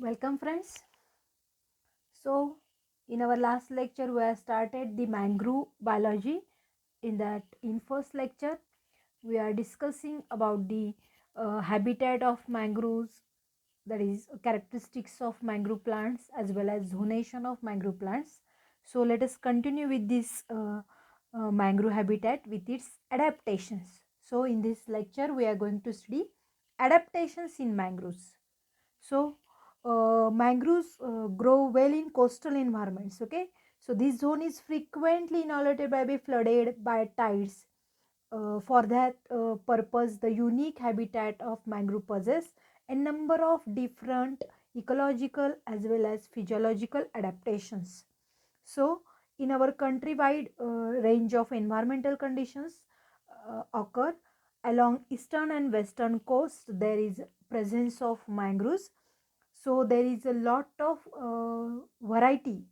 Welcome friends. So in our last lecture we have started the mangrove biology. In first lecture we are discussing about the habitat of mangroves, that is characteristics of mangrove plants as well as zonation of mangrove plants. So let us continue with this mangrove habitat with its adaptations. So in this lecture we are going to study adaptations in mangroves. So mangroves grow well in coastal environments. Okay, so this zone is frequently inundated by be flooded by tides. For that purpose, the unique habitat of mangrove possess a number of different ecological as well as physiological adaptations. So in our countrywide range of environmental conditions occur along eastern and western coast, there is presence of mangroves. So there is a lot of variety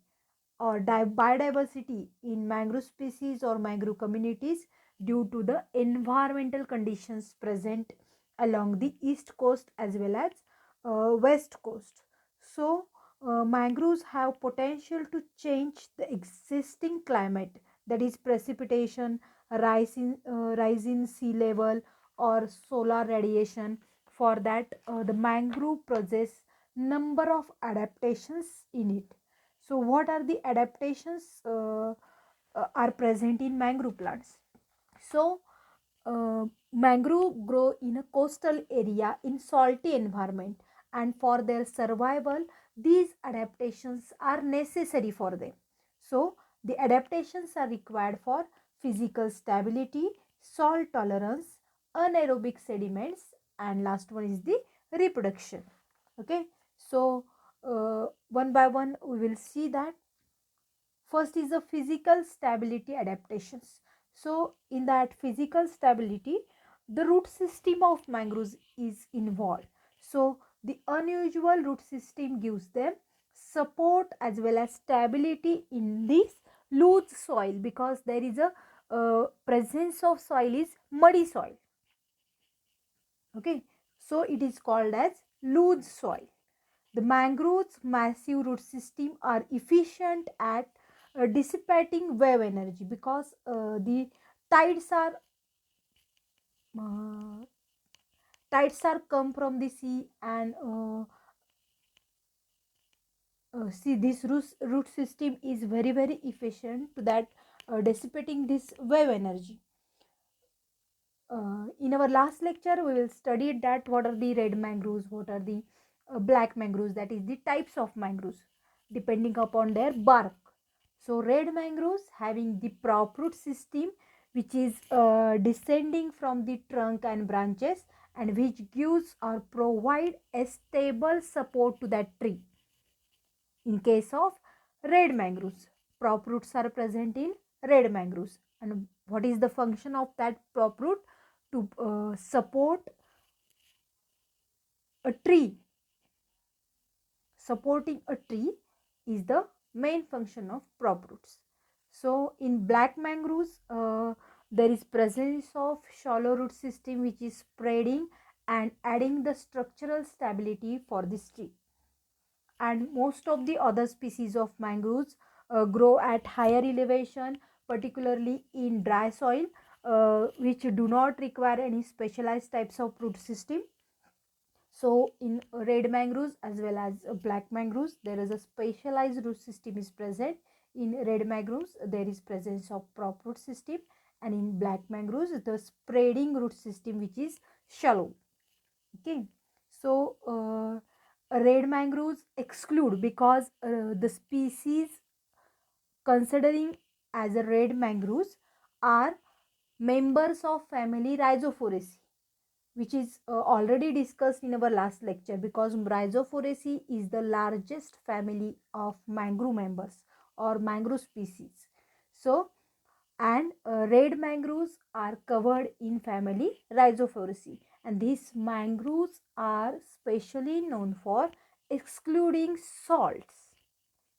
or biodiversity in mangrove species or mangrove communities due to the environmental conditions present along the east coast as well as west coast. So mangroves have potential to change the existing climate, that is precipitation, rise in sea level or solar radiation. For that the mangrove possess number of adaptations in it. So what are the adaptations are present in mangrove plants? So mangrove grow in a coastal area in salty environment, and for their survival these adaptations are necessary for them. So the adaptations are required for physical stability, salt tolerance, anaerobic sediments, and last one is the reproduction. Okay, so one by one we will see that. First is the physical stability adaptations. So in that physical stability, the root system of mangroves is involved. So the unusual root system gives them support as well as stability in this loose soil, because there is a presence of soil is muddy soil. Okay, so it is called as loose soil. The mangrove's massive root system are efficient at dissipating wave energy, because the tides are uh, tides are come from the sea, and see this root system is very efficient to that dissipating this wave energy. In our last lecture we will study that what are the red mangroves, what are the black mangroves, that is the types of mangroves depending upon their bark. So red mangroves having the prop root system, which is descending from the trunk and branches, and which gives or provide a stable support to that tree. In case of red mangroves, prop roots are present in red mangroves. And what is the function of that prop root? To support a tree. Supporting a tree is the main function of prop roots. So in black mangroves, there is presence of shallow root system which is spreading and adding the structural stability for this tree. And most of the other species of mangroves grow at higher elevation, particularly in dry soil, which do not require any specialized types of root system. So in red mangroves as well as black mangroves, there is a specialized root system is present. In red mangroves there is presence of prop root system, and in black mangroves the spreading root system which is shallow. Okay, so red mangroves exclude, because the species considering as a red mangroves are members of family Rhizophoracea, which is already discussed in our last lecture, because Rhizophoracea is the largest family of mangrove members or mangrove species. So and red mangroves are covered in family Rhizophoracea, and these mangroves are specially known for excluding salts.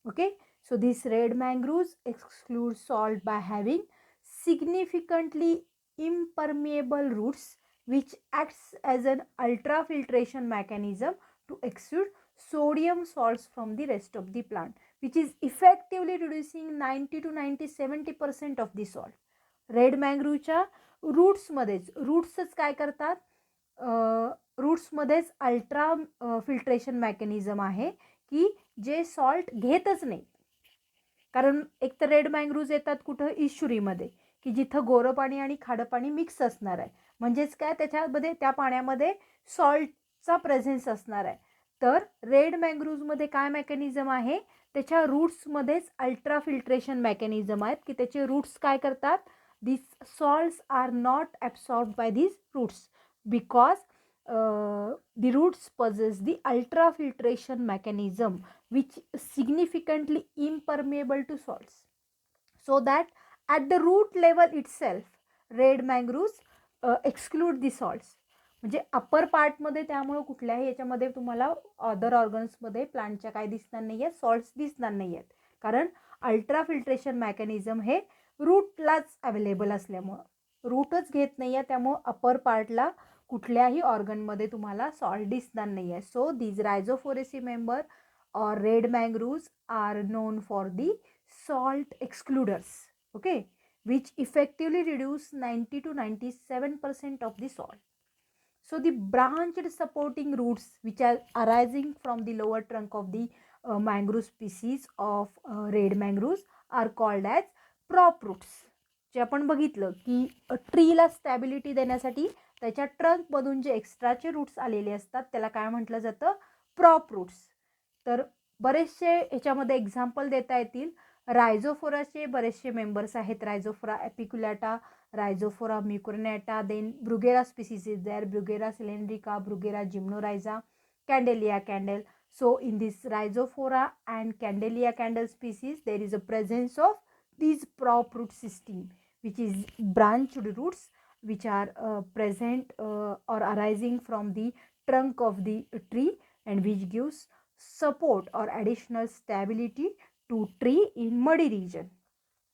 Okay, so these red mangroves exclude salt by having significantly impermeable roots, which acts as an ultrafiltration mechanism to exclude sodium salts from the rest of the plant, which is effectively reducing 90 to 70% of the salt. Red मँग्रोव्हच्या रूट्सच काय करतात, रूट्समध्येच ultra filtration mechanism आहे की जे salt घेतच नाही. कारण एक तर red mangroves येतात कुठं, इशुरीमध्ये, की जिथं गोरं पाणी आणि खाडं पाणी मिक्स असणार आहे. म्हणजेच काय, त्याच्यामध्ये त्या पाण्यामध्ये सॉल्टचा प्रेझेन्स असणार आहे. तर रेड मँग्रोव्जमध्ये काय मेकॅनिझम आहे, त्याच्या रूट्समध्येच अल्ट्रा फिल्ट्रेशन मेकॅनिझम आहेत की त्याचे रूट्स काय करतात, these salts are not absorbed by these roots because the roots possess the ultrafiltration mechanism which is significantly impermeable to salts, so that at the root level itself red mangroves exclude the salts. म्हणजे अपर पार्टमध्ये त्यामुळे कुठल्याही याच्यामध्ये तुम्हाला other ऑर्गन्समध्ये प्लांटच्या काय दिसणार नाही आहेत, salts दिसणार नाही आहेत. कारण अल्ट्रा फिल्ट्रेशन मेकॅनिझम हे रूटलाच अवेलेबल असल्यामुळं, रूटच घेत नाही आहे, त्यामुळं अपर पार्टला कुठल्याही ऑर्गनमध्ये तुम्हाला सॉल्ट दिसणार नाही आहे. So these Rhizophoraceae member or red mangroves are known for the salt excluders, okay, which effectively reduce 90 to 97% of the salt. So the branched supporting roots which are arising from the lower trunk of the mangrove species of red mangroves are called as prop roots. जे आपण बघितलं की ट्रीला stability देण्यासाठी त्याच्या ट्रंकमधून जे एक्स्ट्राचे roots आलेले असतात त्याला काय म्हटलं जातं, प्रॉप रूट्स. तर बरेचसे ह्याच्यामध्ये एक्झाम्पल देता येतील. रायझोफोराचे बरेचसे मेंबर्स आहेत, Rhizophora apiculata, Rhizophora mucronata, then Bruguiera species is there, Bruguiera cylindrica, Bruguiera gymnorrhiza, Kandelia candel. So in this rhizophora and Candelia candle species there is a presence of these prop root system which is branched roots which are present or arising from the trunk of the tree and which gives support or additional stability to tree in muddy region.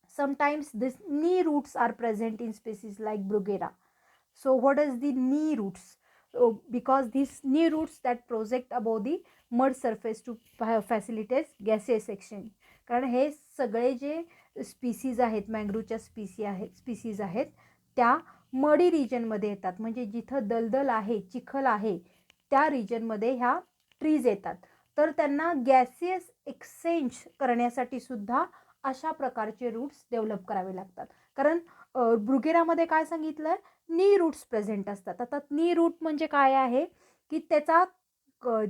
Sometimes these knee roots are present in species like Bruguera. So what is the knee roots? Because these knee roots that project above the mud surface to facilitate gaseous exchange. कारण हे सगळे जे species आहेत, मँग्रोव्हच्या species आहेत त्या muddy रिजनमध्ये येतात. म्हणजे जिथं दलदल आहे, चिखल आहे, त्या रिजनमध्ये ह्या ट्रीज येतात. तर त्यांना गॅसियस एक्सचेंज करण्यासाठी सुद्धा अशा प्रकारचे रूट्स डेव्हलप करावे लागतात. कारण ब्रुगेरामध्ये काय सांगितलं, नी रूट्स प्रेझेंट असतात. आता नी रूट म्हणजे काय आहे की त्याचा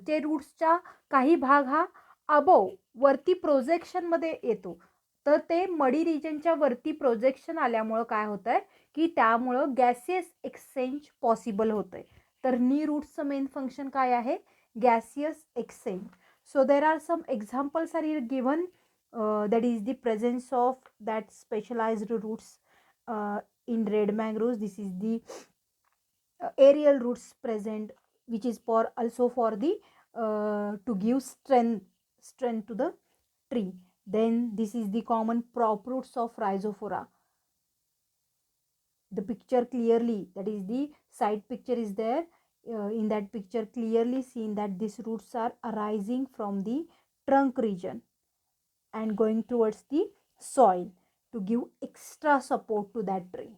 जे रूट्सचा काही भाग हा अबोव वरती प्रोजेक्शनमध्ये येतो. तर ते मडी रिजनच्या वरती प्रोजेक्शन आल्यामुळं काय होतं आहे की त्यामुळं गॅसियस एक्सचेंज पॉसिबल होतं आहे. तर नी रूट्सचं मेन फंक्शन काय आहे, gaseous exchange. So there are some examples are given, that is the presence of that specialized roots in red mangroves. This is the aerial roots present which is for also for the to give strength to the tree. Then this is the common prop roots of rhizophora. The picture clearly, that is the side picture is there, in that picture clearly seen that these roots are arising from the trunk region and going towards the soil to give extra support to that tree.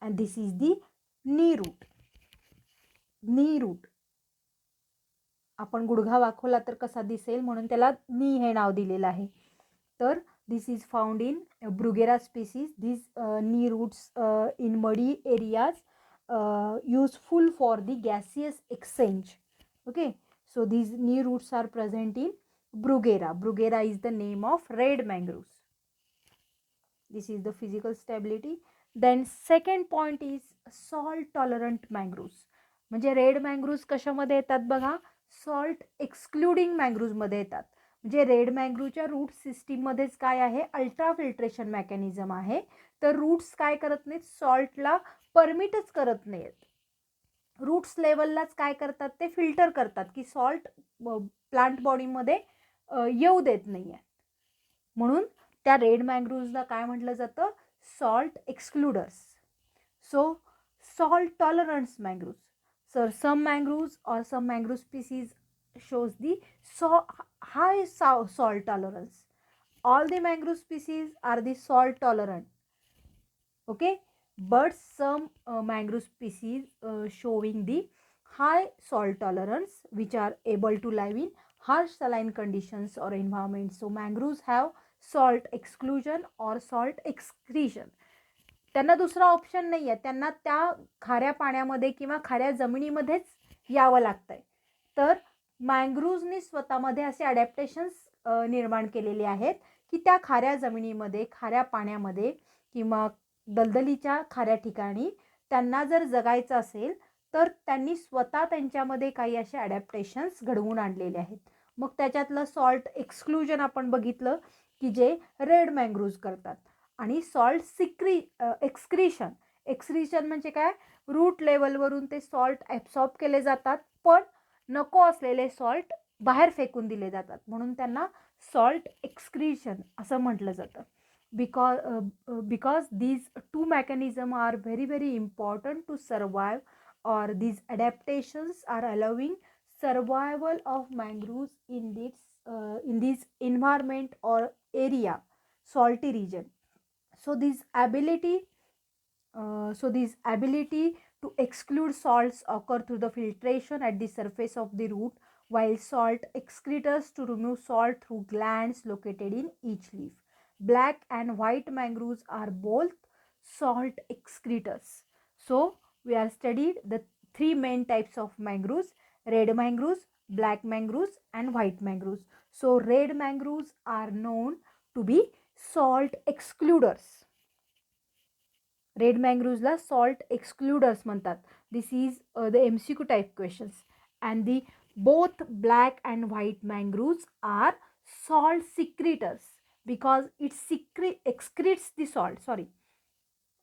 And this is the knee root. knee root आपण गुडघा वाखवला तर कसा दिसेल म्हणून त्याला नी हे नाव दिलेलं आहे. तर this is found in Bruguiera species. This knee roots in muddy areas useful for the gaseous exchange. Okay, so these knee roots are present in Bruguera. Bruguera is the name of red mangroves. This is the physical stability. Then second point is salt tolerant mangroves. म्हणजे red mangroves कशामध्ये येतात बघा, salt excluding मँग्रोव्जमध्ये येतात. म्हणजे red मँग्रोव्हच्या root सिस्टीममध्येच काय आहे, ultra filtration mechanism आहे. तर रूट्स काय करत नाहीत, सॉल्टला परमिटच करत नाहीत. रूट्स लेवललाच काय करतात, ते फिल्टर करतात की सॉल्ट प्लांट बॉडीमध्ये येऊ देत नाही आहे. म्हणून त्या रेड मँग्रोव्जला काय म्हटलं जातं, salt excluders. So salt tolerance mangroves. Sir some mangroves or some mangrove species shows the high salt tolerance. All the mangrove species are the salt tolerant. Okay, but some mangrove species showing the high salt tolerance, which are able to live in harsh saline conditions or environments. So mangroves have salt exclusion or salt excretion. त्यांना दुसरा option नाही आहे, त्यांना त्या खाऱ्या पाण्यामध्ये किंवा खाऱ्या जमिनीमध्येच यावं लागतंय. तर मँग्रोव्हनी स्वतःमध्ये असे अडॅप्टेशन्स निर्माण केलेले आहेत की त्या खाऱ्या जमिनीमध्ये, खाऱ्या पाण्यामध्ये किंवा दलदलीच्या खाऱ्या ठिकाणी त्यांना जर जगायचं असेल तर त्यांनी स्वतः त्यांच्यामध्ये काही असे अडॅप्टेशन्स घडवून आणलेले आहेत. मग त्याच्यातलं सॉल्ट एक्सक्लुजन आपण बघितलं की जे रेड मँग्रोव्ज करतात. आणि सॉल्ट एक्सक्रीशन म्हणजे काय, रूट लेवलवरून ते सॉल्ट ॲब्सॉर्ब केले जातात, पण नको असलेले सॉल्ट बाहेर फेकून दिले जातात, म्हणून त्यांना सॉल्ट एक्सक्रीशन असं म्हटलं जातं. because these two mechanisms are very important to survive, or these adaptations are allowing survival of mangroves in this environment or area, salty region. So this ability to exclude salts occur through the filtration at the surface of the root, while salt excretors to remove salt through glands located in each leaf. Black and white mangroves are both salt excretors. So we have studied the three main types of mangroves: red mangroves, black mangroves and white mangroves. So red mangroves are known to be salt excluders. Red मँग्रोव्हजला salt excluders म्हणतात. This is the MCQ type questions. And the both black and white mangroves are salt secretors because it excretes the salt. Sorry,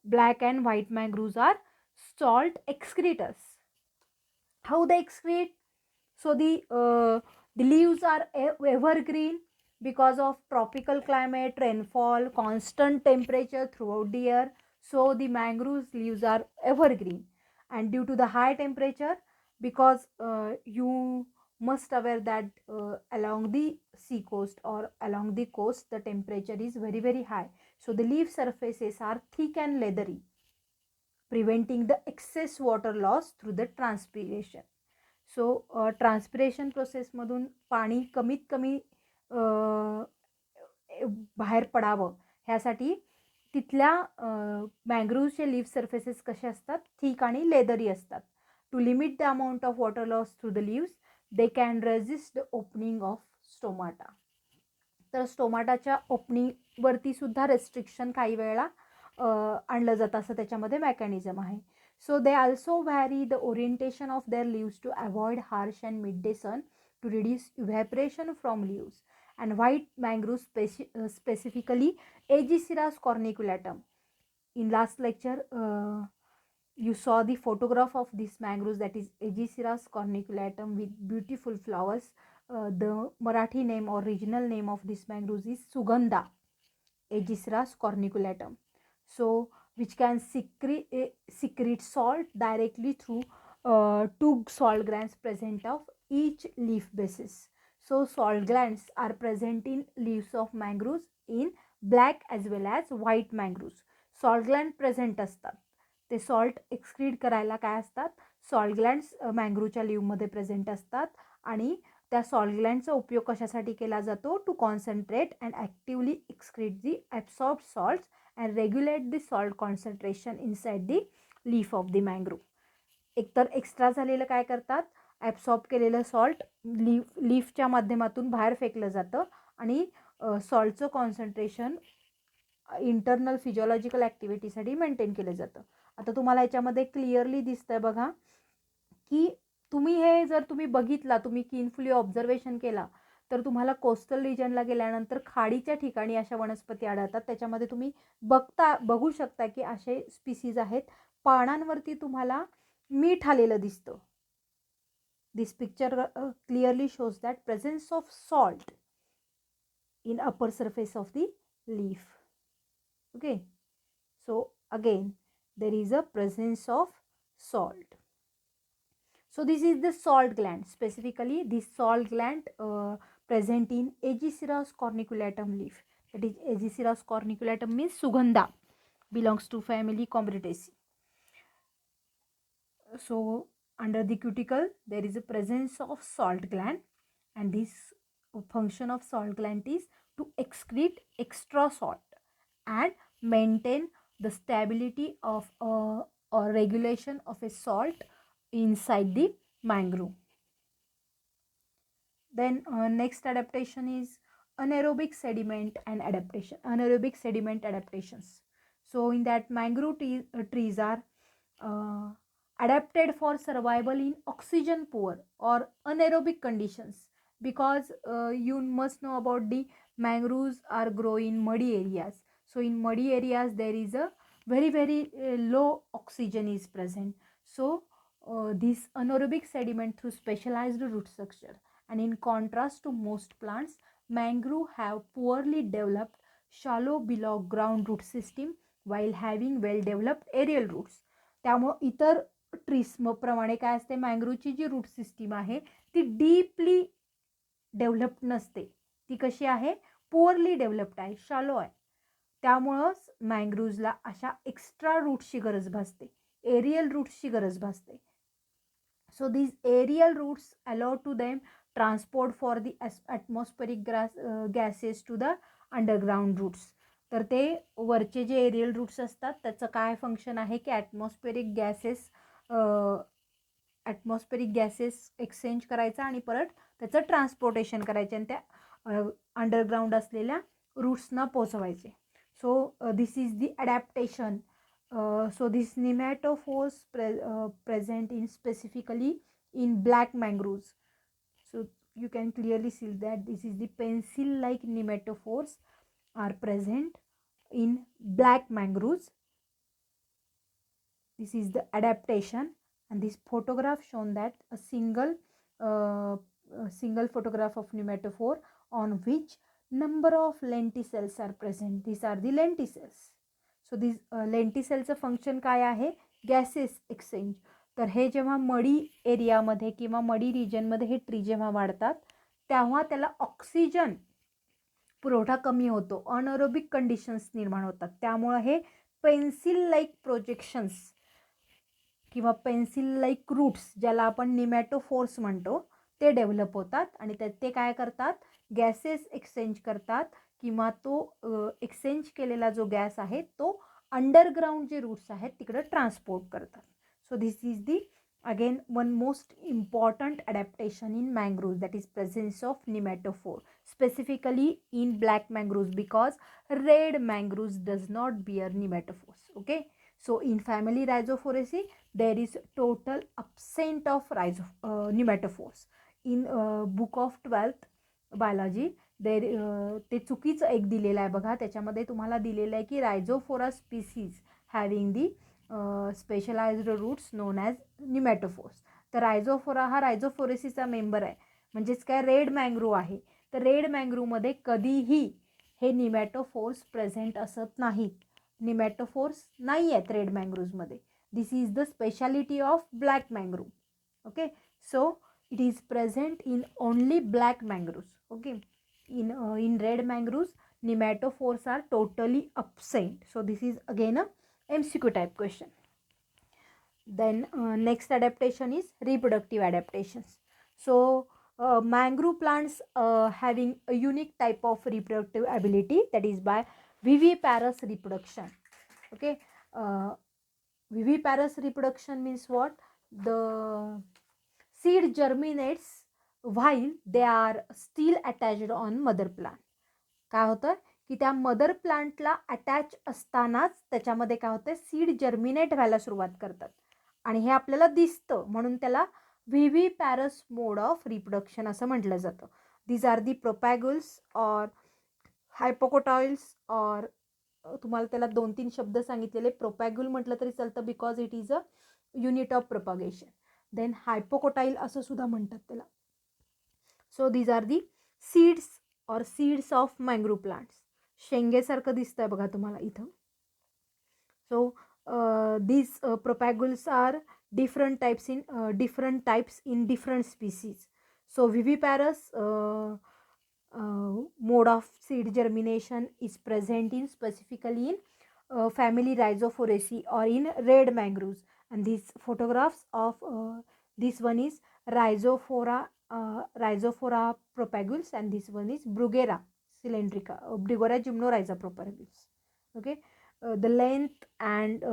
black and white mangroves are salt excretors. How they excrete? So the leaves are evergreen because of tropical climate, rainfall, constant temperature throughout the year. So the mangroves leaves are evergreen, and due to the high temperature, because you must aware that along the sea coast or along the coast the temperature is very high. So the leaf surfaces are thick and leathery, preventing the excess water loss through the transpiration. So transpiration प्रोसेसमधून पाणी कमीत कमी बाहेर पडावं ह्यासाठी तिथल्या मँग्रोव्हचे leaf surfaces कसे असतात, थिक आणि लेदरी असतात. To limit the amount of water loss through the leaves, they can resist the opening of stomata. तर स्टोमाटाच्या ओपनिंगवरती सुद्धा रेस्ट्रिक्शन काही वेळेला आणलं जातं, असं त्याच्यामध्ये मेकॅनिझम आहे. So they also vary the orientation of their leaves to avoid harsh and midday sun, to reduce evaporation from leaves. And white mangroves specifically Aegisiras corniculatum. In last lecture you saw the photograph of this mangroves, that is Aegisiras corniculatum with beautiful flowers. The Marathi name or regional name of this mangroves is Sugandha, Aegisiras corniculatum. So which can secrete salt directly through two salt glands present of each leaf basis. So salt glands are present in leaves of mangroves in black as well as white mangroves. Salt gland present असतात, ते salt excrete करायला काय असतात, salt glands मँग्रोवच्या लीवमध्ये present असतात. आणि त्या सॉल्ट ग्लँडचा उपयोग कशासाठी केला जातो, to concentrate and actively excrete the absorb salts and regulate the salt concentration inside the leaf of the mangrove. एकतर एक्स्ट्रा झालेलं काय करतात, ॲब्सॉर्ब केलेलं सॉल्ट लीफच्या माध्यमातून बाहेर फेकलं जातं आणि सॉल्टचं कॉन्सन्ट्रेशन इंटरनल फिजिओलॉजिकल ॲक्टिव्हिटीसाठी मेंटेन केलं जातं. आता तुम्हाला याच्यामध्ये क्लिअरली दिसतंय बघा की तुम्ही हे जर तुम्ही बघितला, तुम्ही केअरफुली ऑब्झर्वेशन केला, तर तुम्हाला कोस्टल रिजनला गेल्यानंतर खाडीच्या ठिकाणी अशा वनस्पती आढळतात. त्याच्यामध्ये तुम्ही बघू शकता की असे स्पीसीज आहेत. पानांवरती तुम्हाला मीठ आलेलं दिसतं. This picture clearly shows that presence of salt in upper surface of the leaf. Okay, so again there is a presence of salt. So this is the salt gland. Specifically, this salt gland present in Aegiceras corniculatum leaf. That is, Aegiceras corniculatum means Sugandha, belongs to family Combretaceae. So under the cuticle there is a presence of salt gland, and this function of salt gland is to excrete extra salt and maintain the stability of or regulation of a salt inside the mangrove. Then next adaptation is anaerobic sediment and adaptation. Anaerobic sediment adaptations. So in that, mangrove trees are uh, adapted for survival in oxygen poor or anaerobic conditions, because you must know about the mangroves are grow in muddy areas. So in muddy areas there is a very low oxygen is present. So this anaerobic sediment through specialized root structure, and in contrast to most plants, mangrove have poorly developed shallow below ground root system while having well developed aerial roots. त्यामुळे इतर trees प्रमाणे काय असते, मँग्रोवची जी root system आहे ती deeply developed नसते. ती कशी आहे, पुअरली डेव्हलप्ड आहे, शॅलो आहे. त्यामुळंच मँग्रोव्जला अशा एक्स्ट्रा रूट्सची गरज भासते, एरियल रूट्सची गरज भासते. So these aerial roots allow to them transport for the atmospheric gases to the underground roots. तर ते वरचे जे एरियल रूट्स असतात त्याचं काय फंक्शन आहे की ॲटमॉस्फेरिक गॅसेस एक्सचेंज करायचा आणि परत त्याचं ट्रान्सपोर्टेशन करायचे आणि त्या अंडरग्राउंड असलेल्या रूट्सना पोचवायचे. So this is the adaptation. So this nematophores present in specifically in black mangroves. So you can clearly see that this is the pencil-like nematophores are present in black mangroves. This is the adaptation, and this photograph shown that a single photograph of nematophore on which number of lenticels are present. These are the lenticels. So this लेंटिसेलचं function काय आहे, gases exchange. तर हे जेव्हा muddy एरियामध्ये किंवा muddy रिजनमध्ये हे tree जेव्हा वाढतात तेव्हा त्याला ऑक्सिजन पुरवठा कमी होतो, अनएरोबिक कंडिशन्स निर्माण होतात. त्यामुळं हे पेन्सिल लाईक प्रोजेक्शन्स किंवा पेन्सिल लाईक रूट्स ज्याला आपण निमॅटोफोर्स म्हणतो ते डेव्हलप होतात आणि ते काय करतात, गॅसेस एक्सचेंज करतात किंवा तो एक्सचेंज केलेला जो गॅस आहे तो अंडरग्राउंड जे रूट्स आहेत तिकडे ट्रान्सपोर्ट करतात. So this is the again one most important adaptation in mangroves, that is presence of nematophore specifically in black mangroves because red mangroves does not bear nematophores. Okay, so in family Rhizophoriaceae there is total absent of nematophores. In book of 12th biology ते चुकीचं एक दिलेलं आहे बघा. त्याच्यामध्ये तुम्हाला दिलेलं आहे की रायझोफोरा स्पीसीज हॅविंग दी स्पेशलाइज्ड रूट्स नोन ॲज निमॅटोफोर्स. तर रायझोफोरा हा रायझोफोरेसीचा मेंबर आहे, म्हणजेच काय रेड मँग्रोव्ह आहे. तर रेड मँग्रोव्हमध्ये कधीही हे निमॅटोफोर्स प्रेझेंट असत नाहीत. निमॅटोफोर्स नाही आहेत रेड मँग्रोव्जमध्ये. This is the speciality of black mangrove. Okay, so it is present in only black mangroves. Okay, in red mangroves nematophores are totally absent. So this is again a MCQ type question. Then next adaptation is reproductive adaptations. So mangrove plants having a unique type of reproductive ability, that is by viviparous reproduction. Okay, viviparous reproduction means what? The seed germinates while they are still attached on mother plant. काय होतं की त्या mother प्लांटला attach असतानाच त्याच्यामध्ये काय होतं, seed germinate व्हायला सुरुवात करतात आणि हे आपल्याला दिसतं, म्हणून त्याला व्हिव्हिपॅरस मोड ऑफ रिप्रोडक्शन असं म्हटलं जातं. दीज आर दी प्रोपॅग्युल्स और हायपोकोटाइल्स और तुम्हाला त्याला 2-3 शब्द सांगितलेले. प्रोपॅग्युल म्हटलं तरी चालतं because it is a unit of propagation. Then hypocotyl असं सुद्धा म्हणतात त्याला. So these are the seeds or seeds of mangrove plants. शेंगेसारखं दिसतंय बघा तुम्हाला इथं. So these propagules are different types in different species. So viviparous mode of seed germination is present in specifically in family Rhizophoracea or in red mangroves. And these photographs of this one is Rhizophora propagules, and this one is Bruguera cylindrica, Bruguera gymnorhiza propagules. Okay, the length and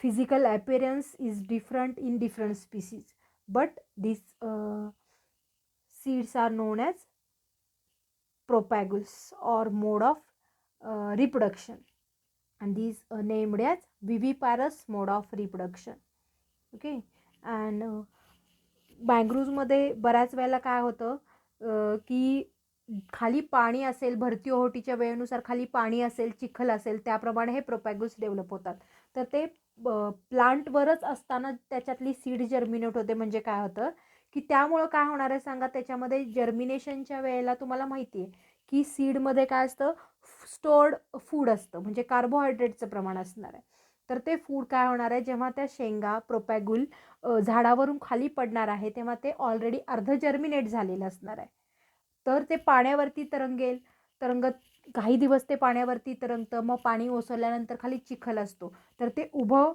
physical appearance is different in different species, but these seeds are known as propagules or mode of reproduction, and these named as viviparous mode of reproduction. Okay. And मँग्रोव्हमध्ये बऱ्याच वेळेला काय होतं की खाली पाणी असेल, भरती ओहोटीच्या वेळेनुसार खाली पाणी असेल, चिखल असेल, त्याप्रमाणे हे प्रोपॅग्युल्स डेव्हलप होतात. तर ते प्लांटवरच असताना त्याच्यातली सीड जर्मिनेट होते. म्हणजे काय होतं की त्यामुळं काय होणार आहे सांगा, त्याच्यामध्ये जर्मिनेशनच्या वेळेला तुम्हाला माहिती आहे की सीडमध्ये काय असतं, स्टोर्ड फूड असतं, म्हणजे कार्बोहायड्रेटचं प्रमाण असणार आहे. तर ते फूड काय होणार आहे, जेव्हा त्या शेंगा प्रोपॅग्युल झाडावरून खाली पडणार आहे तेव्हा ते ऑलरेडी अर्ध जर्मिनेट झालेलं असणार आहे. तर ते पाण्यावरती तरंगत काही दिवस ते पाण्यावरती तरंगतं. मग पाणी ओसरल्यानंतर खाली चिखल असतो, तर ते उभं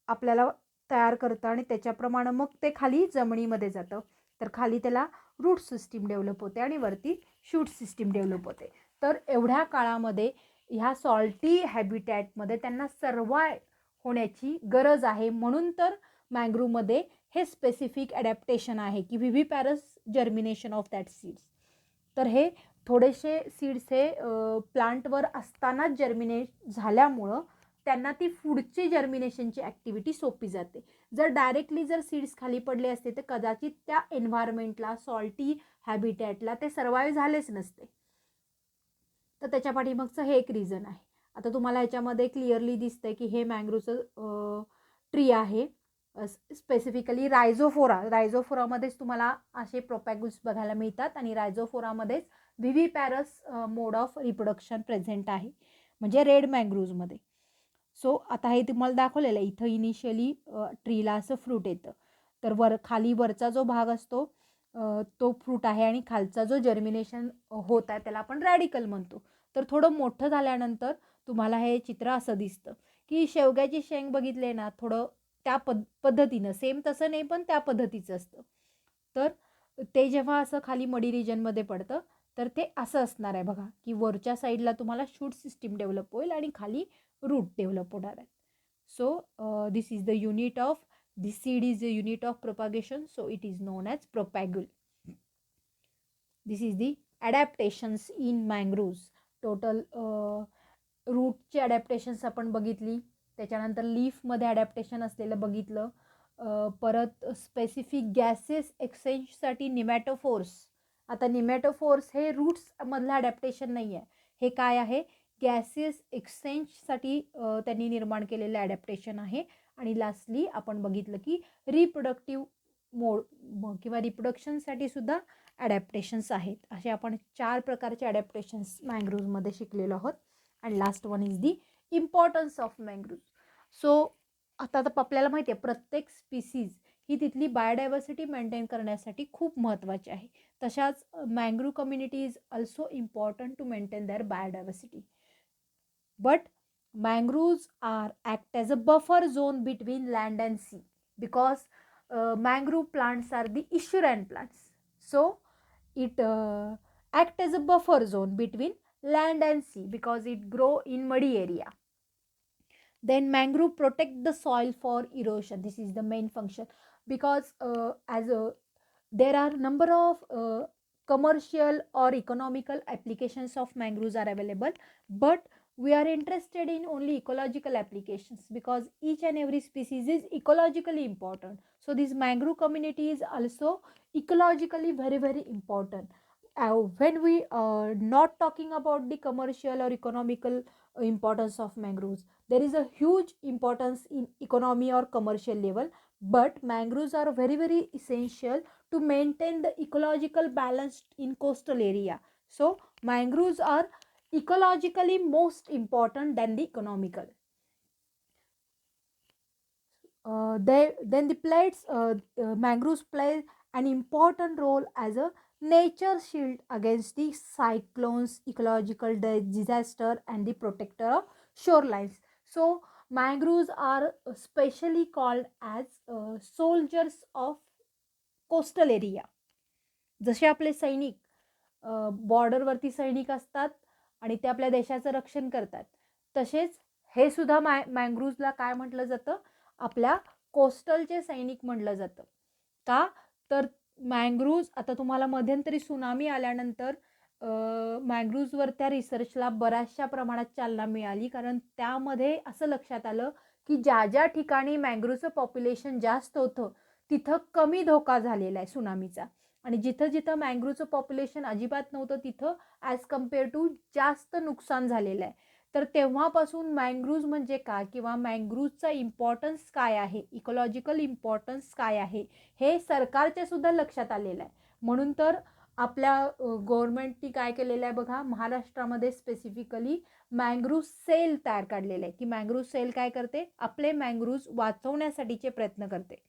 आपल्याला तयार करतं आणि त्याच्याप्रमाणे मग ते खाली जमिनीमध्ये जातं. तर खाली त्याला रूट सिस्टीम डेव्हलप होते आणि वरती शूट सिस्टीम डेव्हलप होते. तर एवढ्या काळामध्ये ह्या सॉल्टी हॅबिटॅटमध्ये त्यांना सर्वाय होण्याची गरज आहे. म्हणून तर मँग्रोव्हमध्ये हे स्पेसिफिक ॲडॅप्टेशन आहे की विव्हिपॅरस जर्मिनेशन ऑफ दॅट सीड्स. तर हे थोडेसे सीड्स हे प्लांटवर असतानाच जर्मिनेट झाल्यामुळं त्यांना ती पुढची जर्मिनेशनची ॲक्टिव्हिटी सोपी जाते. जर डायरेक्टली जर सीड्स खाली पडले असते तर कदाचित त्या एन्व्हायरमेंटला, सॉल्टी हॅबिटॅटला ते सर्वाईव्ह झालेच नसते. तर त्याच्या पाठीमागचं हे एक रिझन आहे. आता तुम्हाला ह्याच्यामध्ये क्लिअरली दिसतंय की हे मँग्रोव्हचं ट्री आहे, स्पेसिफिकली रायझोफोरामध्येच तुम्हाला असे प्रोपॅग्युल्स बघायला मिळतात आणि रायझोफोरामध्येच विव्हिपॅरस मोड ऑफ रिप्रोडक्शन प्रेझेंट आहे, म्हणजे रेड मँग्रोव्हमध्ये. सो आता हे तुम्हाला दाखवलेलं आहे. इथं इनिशियली ट्रीला असं फ्रूट येतं, तर खाली वरचा जो भाग असतो तो फ्रूट आहे आणि खालचा जो जर्मिनेशन होत आहे त्याला आपण रॅडिकल म्हणतो. तर थोडं मोठं झाल्यानंतर तुम्हाला हे चित्र असं दिसतं की शेवग्याची शेंग बघितले ना, थोडं त्या पद्धतीनं, सेम तसं नाही पण त्या पद्धतीचं असतं. तर ते जेव्हा असं खाली मडी रिजनमध्ये पडतं तर ते असं असणार आहे बघा, की वरच्या साईडला तुम्हाला शूट सिस्टीम डेव्हलप होईल आणि खाली रूट डेव्हलप होणार आहे. सो this is the unit of this seed is a unit of propagation, so it is known as propagule. This is the adaptations in mangroves. Total रूटची adaptations आपण बघितली, त्याच्यानंतर लीफमध्ये adaptation असलेलं बघितलं, परत स्पेसिफिक गॅसेस एक्सचेंजसाठी निमॅटोफोर्स. आता निमॅटोफोर्स हे रूट्समधलं adaptation नाही आहे, हे काय आहे, गॅसेस एक्सचेंजसाठी त्यांनी निर्माण केलेलं ॲडॅप्टेशन आहे. आणि लास्टली आपण बघितलं की रिप्रोडक्टिव्ह मोड किंवा रिप्रोडक्शनसाठी सुद्धा ॲडॅप्टेशन्स आहेत. असे आपण 4 प्रकारचे ॲडॅप्टेशन्स मँग्रोव्हमध्ये शिकलेलो आहोत. And last one is the importance of mangrove. So आता आपल्याला माहिती आहे प्रत्येक स्पीसीज ही तिथली बायोडायव्हर्सिटी मेंटेन करण्यासाठी खूप महत्त्वाची आहे. तशाच mangrove community is also important to maintain their biodiversity. But mangroves act as a buffer zone between land and sea, because mangrove plants are the issuerand plants. So it act as a buffer zone between land and sea because it grow in muddy area. Then mangrove protect the soil for erosion. This is the main function, because there are number of commercial or economical applications of mangroves are available, but we are interested in only ecological applications because each and every species is ecologically important. So this mangrove community is also ecologically very important. When we are not talking about the commercial or economical importance of mangroves, there is a huge importance in economy or commercial level, but mangroves are very essential to maintain the ecological balance in coastal area. So mangroves are ecologically most important than the economical. then the plates mangroves play an important role as a nature shield against the cyclones, ecological disaster, and the protector of shorelines. So mangroves are specially called as soldiers of coastal area. जसे आपले सैनिक बॉर्डरवरती सैनिक असतात आणि ते आपल्या देशाचं रक्षण करतात, तसेच हे सुद्धा मँग्रोव्हजला काय म्हटलं जातं, आपल्या कोस्टलचे सैनिक म्हटलं जातं. का तर मँग्रोव्ज, आता तुम्हाला मध्यंतरी सुनामी आल्यानंतर मँग्रोव्जवर त्या रिसर्चला बऱ्याचशा प्रमाणात चालना मिळाली, कारण त्यामध्ये असं लक्षात आलं की ज्या ज्या ठिकाणी मँग्रोव्जचं पॉप्युलेशन जास्त होतं तिथं कमी धोका झालेला आहे सुनामीचा, आणि जिथं जिथं मँग्रोव्हचं पॉप्युलेशन अजिबात नव्हतं तिथं ॲज कम्पेअर टू जास्त नुकसान झालेलं आहे. तर तेव्हापासून मँग्रोव्ज म्हणजे काय किंवा मँग्रोव्जचा इम्पॉर्टन्स काय आहे, इकॉलॉजिकल इम्पॉर्टन्स काय आहे, हे सरकारच्या सुद्धा लक्षात आलेलं आहे. म्हणून तर आपल्या गव्हर्नमेंटनी काय केलेलं आहे बघा, महाराष्ट्रामध्ये स्पेसिफिकली मँग्रोव्ह सेल तयार काढलेलं आहे की मँग्रोव्ह सेल काय करते, आपले मँग्रोव्ज वाचवण्यासाठीचे प्रयत्न करते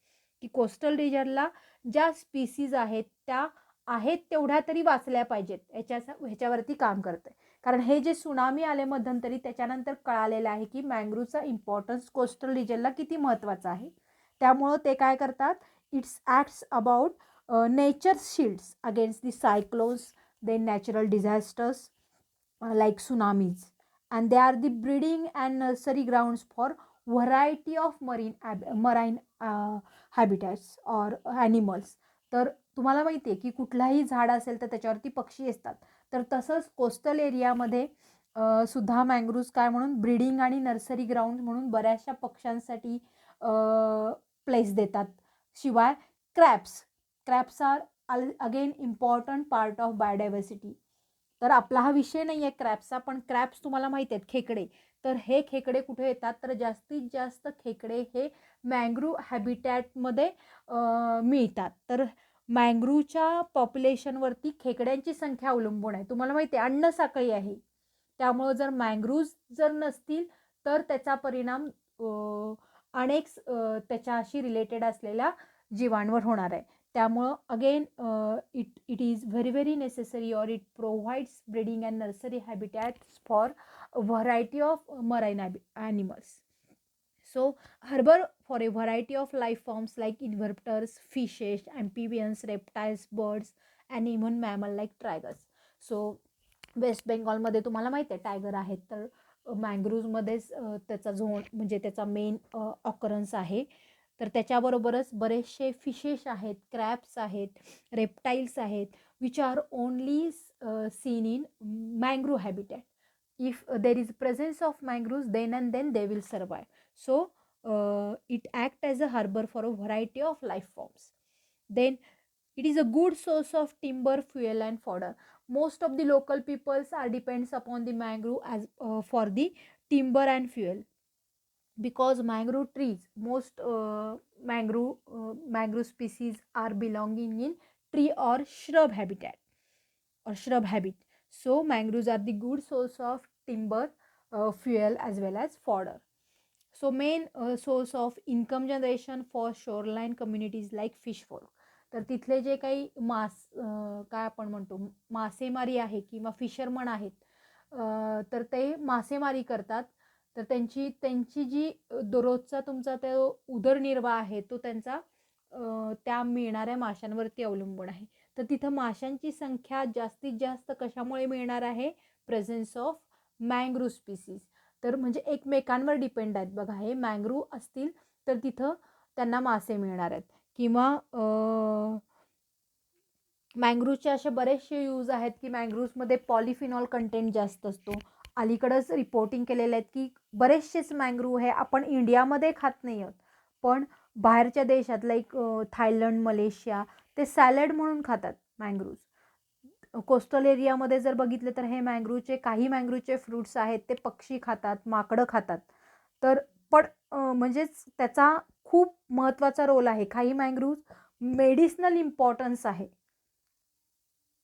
की कोस्टल रिजनला ज्या स्पीसीज आहेत त्या आहेत तेवढ्या तरी वाचल्या पाहिजेत, ह्याच्यावरती काम करते. कारण हे जे सुनामी आले मध्यंतरी त्याच्यानंतर कळालेलं आहे की मँग्रोव्हचा इम्पॉर्टन्स कोस्टल रिजनला किती महत्त्वाचा आहे. त्यामुळं ते काय करतात, it's acts about nature shields against the cyclones, then natural disasters like tsunamis, and they are the breeding and nursery grounds for variety of marine habitats or animals. तर तुम्हाला माहिती आहे की कुठलाही झाड असेल तर त्याच्यावरती पक्षी असतात, तर तसंच कोस्टल एरियामध्ये सुद्धा मँग्रोव्ज काय म्हणून ब्रीडिंग आणि नर्सरी ग्राउंड म्हणून बऱ्याचशा पक्ष्यांसाठी प्लेस देतात. शिवाय crabs are again important part of biodiversity. तर आपला हा विषय नाही आहे क्रॅप्सचा, पण क्रॅप्स तुम्हाला माहिती आहेत खेकडे, तर हे खेकडे कुठे येतात, तर जास्तीत जास्त खेकडे हे मँग्रोव्ह हॅबिटॅटमध्ये मिळतात. तर मँग्रोव्हच्या पॉप्युलेशनवरती खेकड्यांची संख्या अवलंबून आहे. तुम्हाला माहिती आहे अन्न साखळी आहे, त्यामुळं जर मँग्रोव्ज जर नसतील तर त्याचा परिणाम अनेक त्याच्याशी रिलेटेड असलेल्या जीवांवर होणार आहे. त्यामुळं again it is very necessary or it provides breeding and nursery habitats for variety of marine animals. So harbor for a variety of life forms like invertebrates, fishes, amphibians, reptiles, birds, and even mammal like tigers. So west बेंगॉलमध्ये तुम्हाला माहिती आहे tiger आहेत, तर मँग्रोव्जमध्येच त्याचा zone म्हणजे त्याचा main occurrence आहे. तर त्याच्याबरोबरच बरेचसे फिशेस आहेत, क्रॅब्स आहेत, रेप्टाईल्स आहेत, which are only seen in mangrove habitat. If there is presence of mangroves, then and then they will survive. So it acts as a harbor for a variety of life forms. Then it is a good source of timber, fuel, and fodder. Most of the local peoples are depends upon the mangrove as for the timber and fuel, because mangrove trees, most mangrove species are belonging in tree or shrub habitat or shrub habit. So mangroves are the good source of timber, fuel, as well as fodder. So main source of income generation for shoreline communities like fish fork. तर तिथले जे काही काय आपण म्हणतो मासेमारी आहे किंवा fisherman आहेत, तर ते मासेमारी करतात. तर त्यांची जी दररोजचा तुमचा तो उदरनिर्वाह आहे तो त्यांचा त्या मिळणाऱ्या माशांवरती अवलंबून आहे. तर तिथं माशांची संख्या जास्तीत जास्त कशामुळे मिळणार आहे, प्रेझेन्स ऑफ मँग्रोव्ह स्पीसीज. तर म्हणजे एकमेकांवर डिपेंड आहेत बघा, हे मँग्रोव्ह असतील तर तिथं त्यांना मासे मिळणार आहेत. किंवा मँग्रोव्हचे असे बरेचसे यूज आहेत की मँग्रोव्हमध्ये पॉलिफिनॉल कंटेंट जास्त असतो. अलीकडंच रिपोर्टिंग केलेले आहेत की बरेचसेच मँग्रोव्ह हे आपण इंडियामध्ये खात नाही आहोत, पण बाहेरच्या देशात लाईक थायलंड, मलेशिया ते सॅलड म्हणून खातात मँग्रोव्ज. कोस्टल एरियामध्ये जर बघितले तर हे काही मँग्रोव्हचे फ्रूट्स आहेत ते पक्षी खातात, माकडं खातात. तर पण म्हणजेच त्याचा खूप महत्त्वाचा रोल आहे. काही मँग्रोव्ह मेडिसिनल इम्पॉर्टन्स आहे,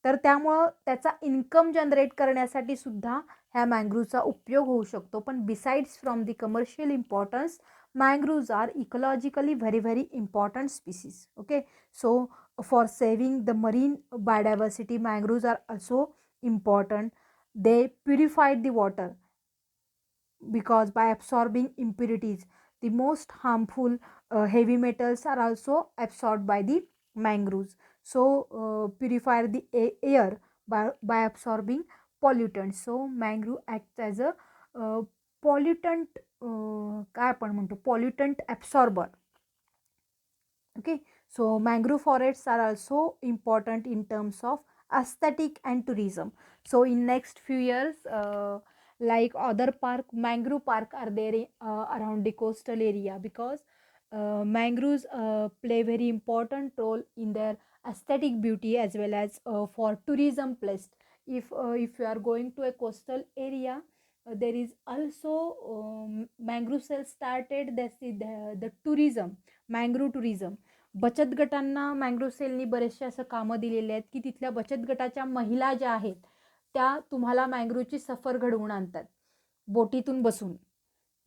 तर त्यामुळं त्याचा इन्कम जनरेट करण्यासाठी सुद्धा ह्या मँग्रोव्हचा उपयोग होऊ शकतो. पण besides from the commercial importance, mangroves are ecologically very important species. Okay, so for saving the marine biodiversity, mangroves are also important. They purify the water because by absorbing impurities, the most harmful heavy metals are also absorbed by the mangroves. So purify the air by absorbing pollutants. So mangrove acts as a pollutant, काय आपण म्हणतो, pollutant absorber. Okay, so mangrove forests are also important in terms of aesthetic and tourism. So in next few years, like other park, mangrove park are there around the coastal area, because mangroves play very important role in their aesthetic beauty as well as for tourism place. If you are going to a coastal area, there is also mangrove cells started. That's the tourism, mangrove tourism. बचत गटांना mangrove सेलनी बरेचसे असं कामं दिलेले आहेत की तिथल्या बचत गटाच्या महिला ज्या आहेत त्या तुम्हाला मँग्रोव्हची सफर घडवून आणतात बोटीतून बसून.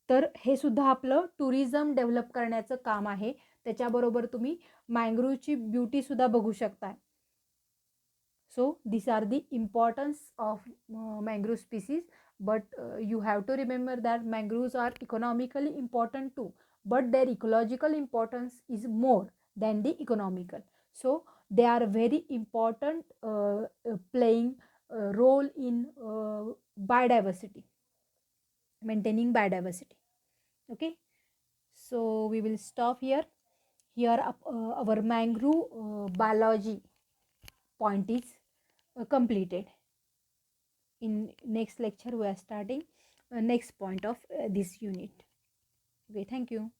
तर हे सुद्धा आपलं टुरिझम डेव्हलप करण्याचं काम आहे. त्याच्याबरोबर तुम्ही मँग्रोव्हची ब्युटीसुद्धा बघू शकता. So these are the importance of mangrove species, but you have to remember that mangroves are economically important too, but their ecological importance is more than the economical. So they are very important, playing role in biodiversity, maintaining biodiversity. Okay, so we will stop here. Here our mangrove biology point is completed. In next lecture we are starting next point of this unit. Okay, thank you.